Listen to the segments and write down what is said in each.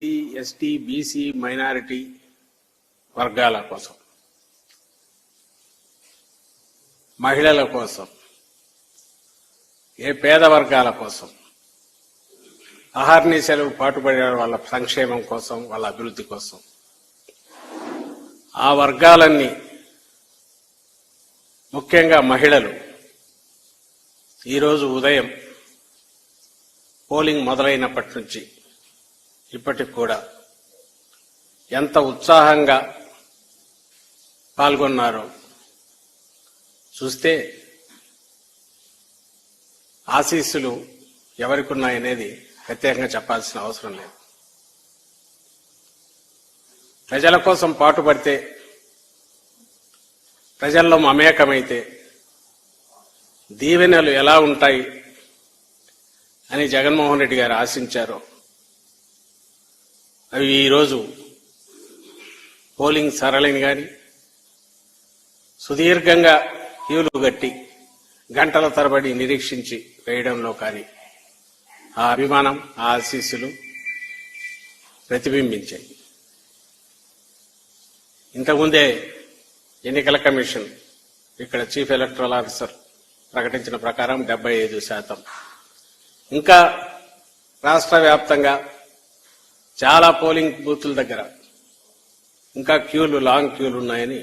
ST BC minority వర్గాల కోసం, మహిళల కోసం, ఏ పేద వర్గాల కోసం అహర్నిశలు పాటుపడే వాళ్ళ సంక్షేమం కోసం, వాళ్ళ అభివృద్ధి కోసం ఆ వర్గాలన్నీ, ముఖ్యంగా మహిళలు ఈరోజు ఉదయం పోలింగ్ మొదలైనప్పటి నుంచి ఇప్పటికి కూడా ఎంత ఉత్సాహంగా పాల్గొన్నారో చూస్తే ఆశీస్సులు ఎవరికున్నాయనేది ప్రత్యేకంగా చెప్పాల్సిన అవసరం లేదు. ప్రజల కోసం పాటుపడితే, ప్రజల్లో మమేకమైతే దీవెనలు ఎలా ఉంటాయి అని జగన్మోహన్ రెడ్డి గారు ఆశించారో అవి ఈరోజు పోలింగ్ సరళిని కానీ, సుదీర్ఘంగా క్యూలు గట్టి గంటల తరబడి నిరీక్షించి వేయడంలో కానీ ఆ అభిమానం, ఆ ఆశీస్సులు ప్రతిబింబించాయి. ఇంతకుముందే ఎన్నికల కమిషన్ ఇక్కడ చీఫ్ ఎలక్టరల్ ఆఫీసర్ ప్రకటించిన ప్రకారం 75%. ఇంకా రాష్ట్ర వ్యాప్తంగా చాలా పోలింగ్ బూతుల దగ్గర ఇంకా లాంగ్ క్యూలు ఉన్నాయని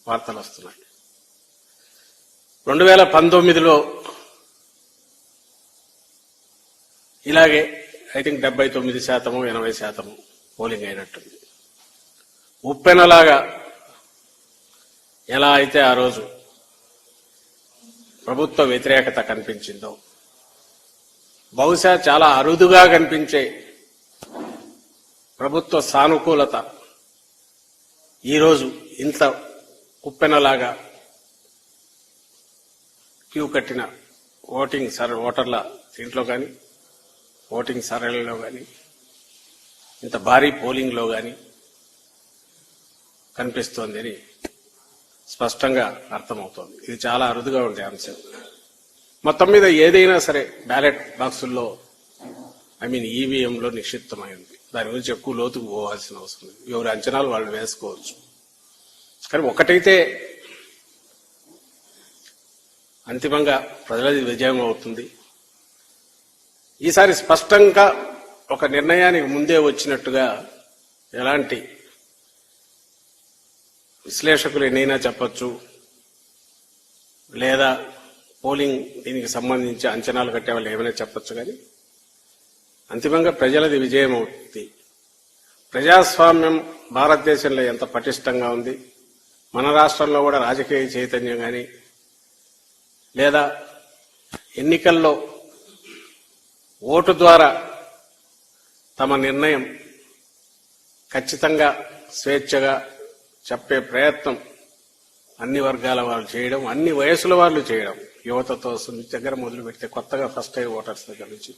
వార్తలు వస్తున్నాయి. 2019లో ఇలాగే ఐ థింక్ 79%, 80% పోలింగ్ అయినట్టుంది. ఉప్పెనలాగా ఎలా అయితే ఆ రోజు ప్రభుత్వ వ్యతిరేకత కనిపించిందో, బహుశా చాలా అరుదుగా కనిపించే ప్రభుత్వ సానుకూలత ఈరోజు ఇంత ఉప్పెనలాగా క్యూ కట్టిన ఓటర్ల దీంట్లో కానీ, ఓటింగ్ సరళిలో కానీ, ఇంత భారీ పోలింగ్లో కానీ కనిపిస్తోంది అని స్పష్టంగా అర్థమవుతోంది. ఇది చాలా అరుదుగా ఉండే అంశం. మొత్తం మీద ఏదైనా సరే బ్యాలెట్ బాక్సుల్లో ఈవీఎంలో నిక్షిప్తమైంది. దాని గురించి ఎక్కువ లోతుకు పోవాల్సిన అవసరం లేదు. ఎవరి అంచనాలు వాళ్ళు వేసుకోవచ్చు. కానీ ఒకటైతే అంతిమంగా ప్రజలది విజయం అవుతుంది. ఈసారి స్పష్టంగా ఒక నిర్ణయానికి ముందే వచ్చినట్టుగా ఎలాంటి విశ్లేషకులు ఎన్నైనా చెప్పొచ్చు, లేదా పోలింగ్ దీనికి సంబంధించి అంచనాలు కట్టే వాళ్ళు ఏమైనా చెప్పొచ్చు, కానీ అంతిమంగా ప్రజలది విజయం అవుతుంది. ప్రజాస్వామ్యం భారతదేశంలో ఎంత పటిష్టంగా ఉంది, మన రాష్ట్రంలో కూడా రాజకీయ చైతన్యం కానీ, లేదా ఎన్నికల్లో ఓటు ద్వారా తమ నిర్ణయం ఖచ్చితంగా స్వేచ్ఛగా చెప్పే ప్రయత్నం అన్ని వర్గాల వాళ్ళు చేయడం, అన్ని వయసుల వాళ్ళు చేయడం, యువతతో దగ్గర మొదలు పెడితే కొత్తగా ఫస్ట్ టైం ఓటర్స్ దగ్గర నుంచి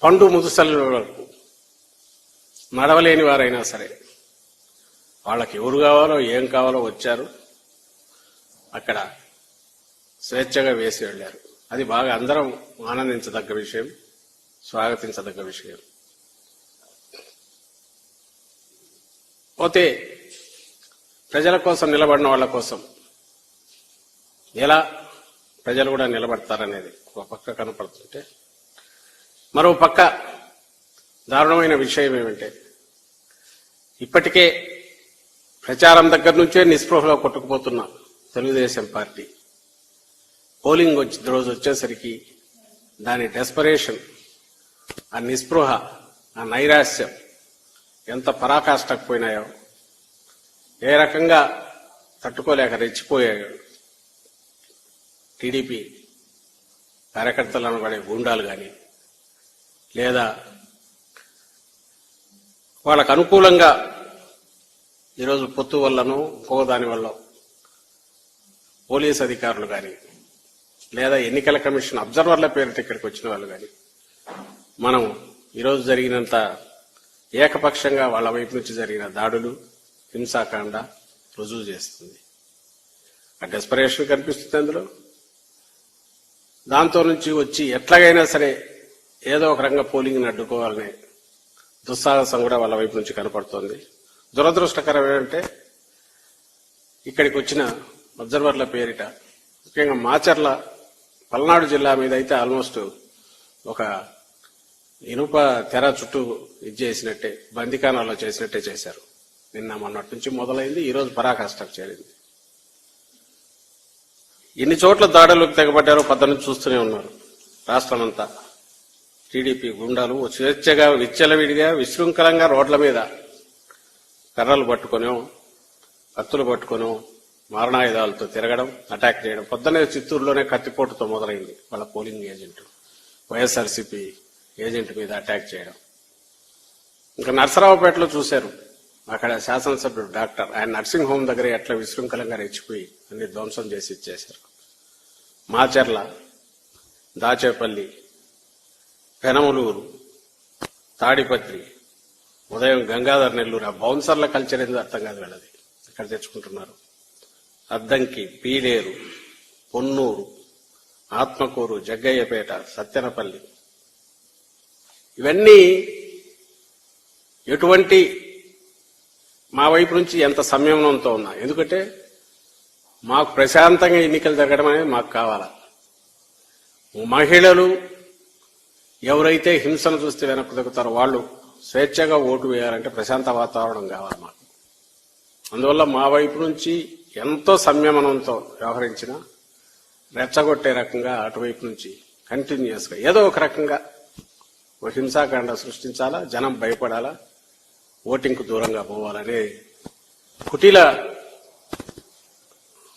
పండు ముదుసల వరకు నడవలేని వారైనా సరే వాళ్ళకి ఎవరు కావాలో ఏం కావాలో వచ్చారు, అక్కడ స్వేచ్ఛగా వేసి వెళ్లారు. అది బాగా అందరం ఆనందించదగ్గ విషయం, స్వాగతించదగ్గ విషయం. పోతే ప్రజల కోసం నిలబడిన వాళ్ళ కోసం ఎలా ప్రజలు కూడా నిలబడతారనేది ఒక పక్క కనపడుతుంటే, మరో పక్క దారుణమైన విషయం ఏమంటే, ఇప్పటికే ప్రచారం దగ్గర నుంచే నిస్పృహలో కొట్టుకుపోతున్న తెలుగుదేశం పార్టీ పోలింగ్ రోజు వచ్చేసరికి దాని డెస్పరేషన్, ఆ నిస్పృహ, ఆ నైరాశ్యం ఎంత పరాకాష్ఠకు పోయినాయో, ఏ రకంగా తట్టుకోలేక రెచ్చిపోయాయో టీడీపీ కార్యకర్తలను పడే గూండాలు కానీ, లేదా వాళ్ళకు అనుకూలంగా ఈరోజు పొత్తు వల్లనో ఇంకో దాని వల్ల పోలీస్ అధికారులు కానీ, లేదా ఎన్నికల కమిషన్ అబ్జర్వర్ల పేరిట ఇక్కడికి వచ్చిన వాళ్ళు కానీ, మనం ఈరోజు జరిగినంత ఏకపక్షంగా వాళ్ళ వైపు నుంచి జరిగిన దాడులు, హింసాకాండ రుజువు చేస్తుంది. ఆ డెస్పరేషన్ కనిపిస్తుంది అందులో. దాంతో నుంచి వచ్చి ఎట్లాగైనా సరే ఏదో ఒక రంగ పోలింగ్ని అడ్డుకోవాలనే దుస్సాహసం కూడా వాళ్ళ వైపు నుంచి కనపడుతోంది. దురదృష్టకరం ఏంటంటే ఇక్కడికి వచ్చిన అబ్జర్వర్ల పేరిట ముఖ్యంగా మాచర్ల పల్నాడు జిల్లా మీద అయితే ఆల్మోస్ట్ ఒక ఇనుప తెర చుట్టూ ఇది చేసినట్టే, బందికానాల్లో చేసినట్టే చేశారు. నిన్న మొన్నటి నుంచి మొదలైంది, ఈరోజు పరాకాష్ఠకు చేరింది. ఎన్ని చోట్ల దాడులకు తెగబడ్డారో పద్ద నుంచి చూస్తూనే ఉన్నారు. రాష్ట్రమంతా టీడీపీ గుండాలు స్వేచ్ఛగా విచ్చలవిడిగా విశృంఖలంగా రోడ్ల మీద కర్రలు పట్టుకొనో కత్తులు పట్టుకొనో మారణాయుధాలతో తిరగడం, అటాక్ చేయడం. పొద్దునే చిత్తూరులోనే కత్తిపోటుతో మొదలైంది వాళ్ళ పోలింగ్ ఏజెంట్, వైఎస్ఆర్సీపీ ఏజెంట్ మీద అటాక్ చేయడం. ఇంకా నర్సరావుపేటలో చూశారు, అక్కడ శాసనసభ్యుడు డాక్టర్ ఆయన నర్సింగ్ హోమ్ దగ్గర ఎట్లా విశృంఖలంగా రెచ్చిపోయి అన్ని ధ్వంసం చేసి ఇచ్చేశారు. మాచర్ల, దాచేపల్లి, పెనమలూరు, తాడిపత్రి, ఉదయం గంగాధర్ నెల్లూరు. ఆ బౌన్సర్ల కల్చర్ ఎందుకు అర్థం కాదు వెళ్ళది. ఇక్కడ తెచ్చుకుంటున్నారు. అద్దంకి, పీలేరు, పొన్నూరు, ఆత్మకూరు, జగ్గయ్యపేట, సత్తెనపల్లి, ఇవన్నీ ఎటువంటి మా వైపు నుంచి ఎంత సంయమనంతో ఉన్నా. ఎందుకంటే మాకు ప్రశాంతంగా ఎన్నికలు జరగడం అనేది మాకు కావాలా. మహిళలు ఎవరైతే హింసను చూస్తే వెనక్కు తగ్గుతారో వాళ్ళు స్వేచ్ఛగా ఓటు వేయాలంటే ప్రశాంత వాతావరణం కావాలి మాకు. అందువల్ల మా వైపు నుంచి ఎంతో సంయమనంతో వ్యవహరించినా రెచ్చగొట్టే రకంగా అటువైపు నుంచి కంటిన్యూస్ గా ఏదో ఒక రకంగా ఒక హింసాకాండ సృష్టించాలా, జనం భయపడాలా, ఓటింగ్కు దూరంగా పోవాలనే కుటిల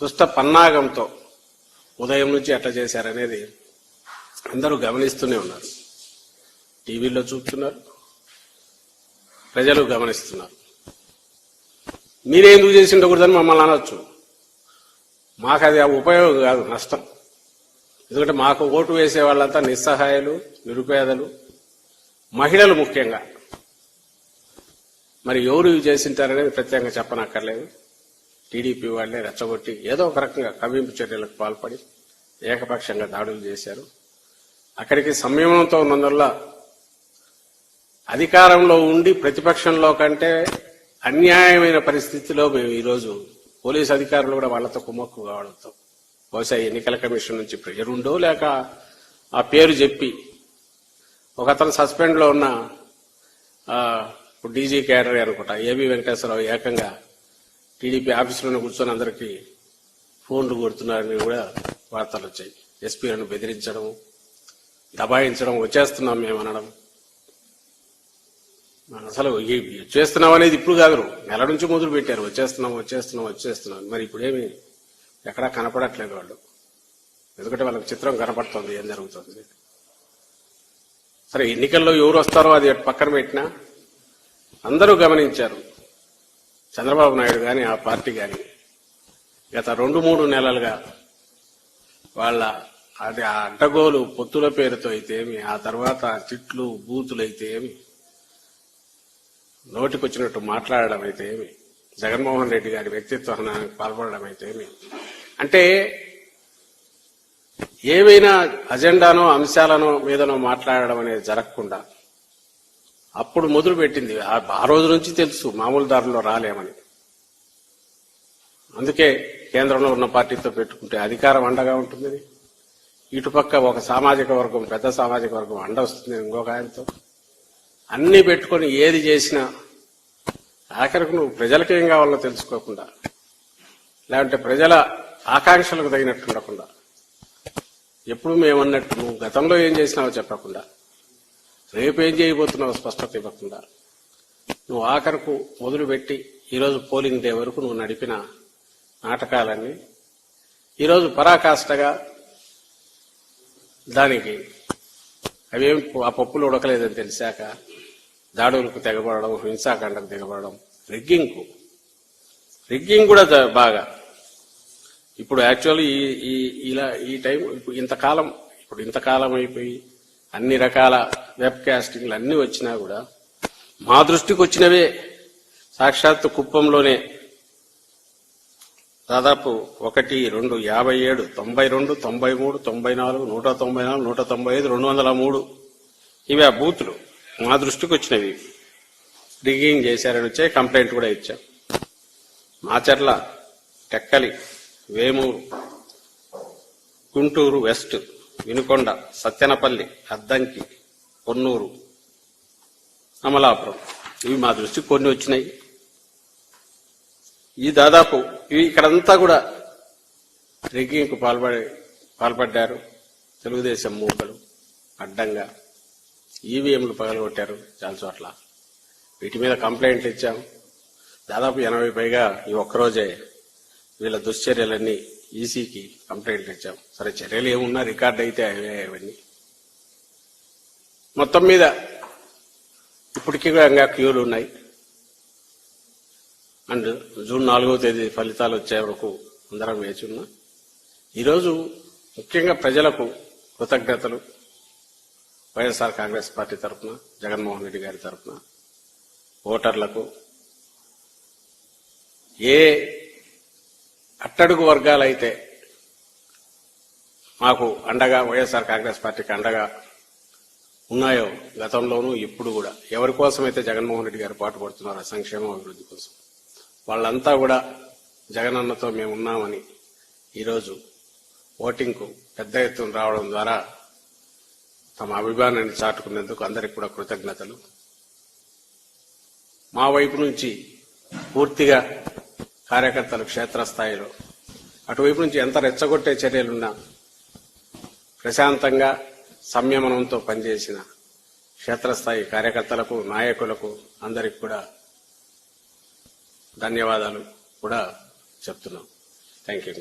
దుష్ట పన్నాగంతో ఉదయం నుంచి ఎట్లా చేశారనేది అందరూ గమనిస్తూనే ఉన్నారు. టీవీలో చూస్తున్నారు, ప్రజలు గమనిస్తున్నారు. మీరే ఎందుకు చేసి ఉండకూడదని మమ్మల్ని అనొచ్చు. మాకు అది ఉపయోగం కాదు, నష్టం. ఎందుకంటే మాకు ఓటు వేసే వాళ్ళంతా నిస్సహాయాలు, నిరుపేదలు, మహిళలు ముఖ్యంగా. మరి ఎవరు చేసింటారనేది ప్రత్యేకంగా చెప్పనక్కర్లేదు. టీడీపీ వాళ్లే రెచ్చగొట్టి ఏదో ఒక రకంగా కవ్వింపు చర్యలకు పాల్పడి ఏకపక్షంగా దాడులు చేశారు. అక్కడికి సంయమనంతో ఉన్నందువల్ల అధికారంలో ఉండి ప్రతిపక్షంలో కంటే అన్యాయమైన పరిస్థితిలో మేము ఈరోజు పోలీసు అధికారులు కూడా వాళ్లతో కుమ్మక్కు కావడంతో బహుశా ఎన్నికల కమిషన్ నుంచి ప్రెజర్ ఉండో లేక ఆ పేరు చెప్పి ఒక అతను సస్పెండ్ లో ఉన్న డీజీ క్యాడర్ అనుకుంటా ఏబీ వెంకటేశ్వరరావు ఏకంగా టీడీపీ ఆఫీసులోనే కూర్చొని అందరికీ ఫోన్లు కొడుతున్నారని కూడా వార్తలు వచ్చాయి. ఎస్పీలను బెదిరించడం, దబాయించడం, వచ్చేస్తున్నాం మేము అనడం. అసలు వచ్చేస్తున్నాం అనేది ఇప్పుడు కాదు, నెల నుంచి మొదలు పెట్టారు. వచ్చేస్తున్నాం. మరి ఇప్పుడేమి ఎక్కడా కనపడట్లేదు వాళ్ళు. ఎందుకంటే వాళ్ళకి చిత్రం కనపడుతుంది ఏం జరుగుతుంది. సరే, ఎన్నికల్లో ఎవరు వస్తారో అది పక్కన పెట్టినా అందరూ గమనించారు. చంద్రబాబు నాయుడు గాని ఆ పార్టీ గాని గత 2-3 నెలలుగా వాళ్ళ అది ఆ అడ్డగోలు పొత్తుల పేరుతో అయితే ఏమి, ఆ తర్వాత చిట్లు బూతులు అయితే ఏమి, నోటికొచ్చినట్టు మాట్లాడడం అయితే ఏమి, జగన్మోహన్ రెడ్డి గారి వ్యక్తిత్వ హననానికి పాల్పడడం అయితే ఏమి, అంటే ఏవైనా అజెండానో అంశాలనో మీదనో మాట్లాడడం అనేది జరగకుండా అప్పుడు మొదలు పెట్టింది. ఆ రోజు నుంచి తెలుసు మామూలు దారిలో రాలేమని. అందుకే కేంద్రంలో ఉన్న పార్టీతో పెట్టుకుంటే అధికారం అండగా ఉంటుంది, ఇటుపక్క ఒక సామాజిక వర్గం, పెద్ద సామాజిక వర్గం అండ వస్తుంది ఇంకొక ఆయనతో. అన్ని పెట్టుకొని ఏది చేసినా ఆఖరికి నువ్వు ప్రజలకేం కావాలో తెలుసుకోకుండా, లేదంటే ప్రజల ఆకాంక్షలకు తగినట్టు ఉండకుండా, ఎప్పుడు మేమన్నట్టు నువ్వు గతంలో ఏం చేసినావో చెప్పకుండా, రేపు ఏం చేయబోతున్నావో స్పష్టత ఇవ్వకుండా, నువ్వు ఆఖరకు మొదలుపెట్టి ఈరోజు పోలింగ్ డే వరకు నువ్వు నడిపిన నాటకాలన్నీ ఈరోజు పరాకాష్ఠగా దానికి అవేం ఆ పప్పులు ఉడకలేదని తెలిసాక దాడులకు తెగబడడం, హింసాకాండకు తెగబడడం, రిగ్గింగ్ కూడా బాగా. ఇప్పుడు యాక్చువల్లీ ఈ టైం ఇప్పుడు ఇంతకాలం అయిపోయి అన్ని రకాల వెబ్ కాస్టింగ్లు అన్ని వచ్చినా కూడా మా దృష్టికి వచ్చినవే సాక్షాత్తు కుప్పంలోనే దాదాపు 1, 2, 57, 92, 93, 94, 194, 195, 203 ఇవి ఆ బూతులు మా దృష్టికి వచ్చినవి. రిగ్గింగ్ చేశారని వచ్చే కంప్లైంట్ కూడా ఇచ్చాం. మాచర్ల, టెక్కలి, వేమూరు, గుంటూరు వెస్ట్, వినుకొండ, సత్తెనపల్లి, అద్దంకి, పొన్నూరు, అమలాపురం ఇవి మా దృష్టికి కొన్ని వచ్చినాయి. ఈ దాదాపు ఇవి ఇక్కడంతా కూడా రిగ్గింగ్కు పాల్పడ్డారు. తెలుగుదేశం మూకలు అడ్డంగా ఈవీఎంలు పగలగొట్టారు చాలా చోట్ల. వీటి మీద కంప్లైంట్లు ఇచ్చాం. దాదాపు 80 పైగా ఈ ఒక్కరోజే వీళ్ళ దుశ్చర్యలన్నీ ఈసీకి కంప్లైంట్లు ఇచ్చాం. సరే చర్యలు ఏమున్నా రికార్డు అయితే అవన్నీ మొత్తం మీద ఇప్పటికీ ఇంకా క్యూలు ఉన్నాయి. అండ్ జూన్ 4వ తేదీ ఫలితాలు వచ్చే వరకు అందరం వేచి ఉన్నాం. ఈరోజు ముఖ్యంగా ప్రజలకు కృతజ్ఞతలు. వైఎస్ఆర్ కాంగ్రెస్ పార్టీ తరఫున, జగన్మోహన్ రెడ్డి గారి తరఫున ఓటర్లకు, ఏ అట్టడుగు వర్గాలైతే మాకు అండగా వైఎస్ఆర్ కాంగ్రెస్ పార్టీకి అండగా ఉన్నాయో గతంలోనూ ఇప్పుడు కూడా ఎవరి కోసమైతే జగన్మోహన్ రెడ్డి గారు పాటుపడుతున్నారో సంక్షేమం అభివృద్ధి కోసం వాళ్ళంతా కూడా జగనన్నతో మేము ఉన్నామని ఈరోజు ఓటింగ్కు పెద్ద ఎత్తున రావడం ద్వారా తమ అభిమానాన్ని చాటుకునేందుకు అందరికి కూడా కృతజ్ఞతలు. మా వైపు నుంచి పూర్తిగా కార్యకర్తలు క్షేత్రస్థాయిలో అటువైపు నుంచి ఎంత రెచ్చగొట్టే చర్యలున్నా ప్రశాంతంగా సంయమనంతో పనిచేసిన క్షేత్రస్థాయి కార్యకర్తలకు, నాయకులకు అందరికి కూడా ధన్యవాదాలు కూడా చెప్తున్నాం. Thank you.